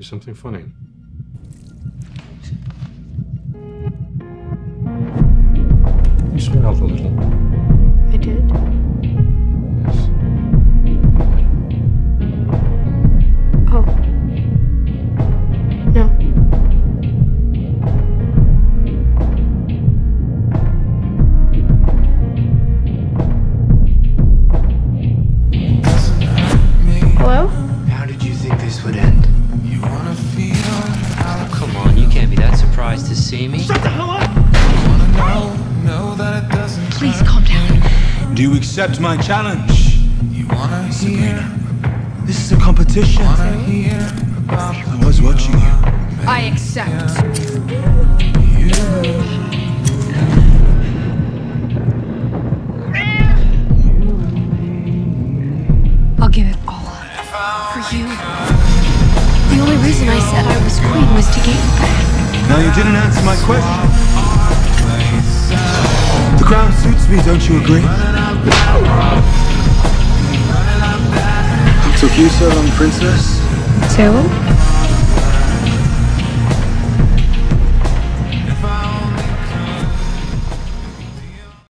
something funny. You smiled a little. I did? Yes. Oh. No. Hello? How did you think this would end? Oh, come on, you can't be that surprised to see me. Shut the hell up! Please calm down. Do you accept my challenge? Sabrina, this is a competition. I was watching you. I accept. I'll give it all up for you. The only reason I said I was queen was to get you back. Now you didn't answer my question. The crown suits me, don't you agree? Took you so long, princess? Salem?